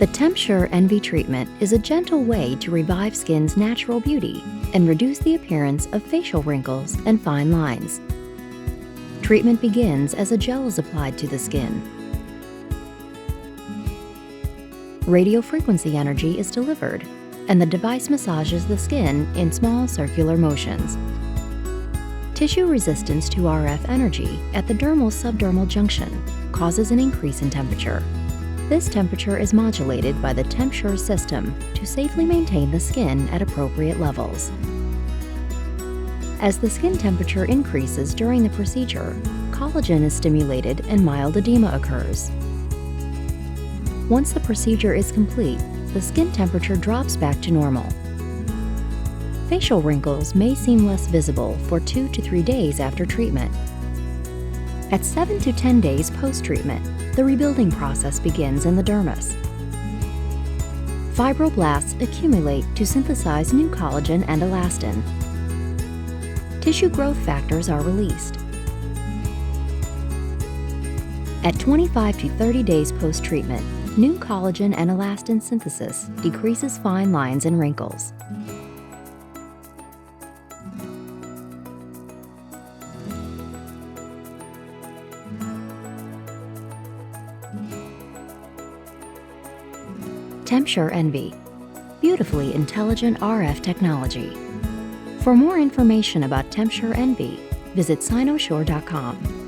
The TempSure Envi treatment is a gentle way to revive skin's natural beauty and reduce the appearance of facial wrinkles and fine lines. Treatment begins as a gel is applied to the skin. Radiofrequency energy is delivered, and the device massages the skin in small circular motions. Tissue resistance to RF energy at the dermal-subdermal junction causes an increase in temperature. This temperature is modulated by the TempSure system to safely maintain the skin at appropriate levels. As the skin temperature increases during the procedure, collagen is stimulated and mild edema occurs. Once the procedure is complete, the skin temperature drops back to normal. Facial wrinkles may seem less visible for 2 to 3 days after treatment. At 7 to 10 days post-treatment, the rebuilding process begins in the dermis. Fibroblasts accumulate to synthesize new collagen and elastin. Tissue growth factors are released. At 25 to 30 days post-treatment, new collagen and elastin synthesis decreases fine lines and wrinkles. TempSure Envi, beautifully intelligent RF technology. For more information about TempSure Envi, visit cynosure.com.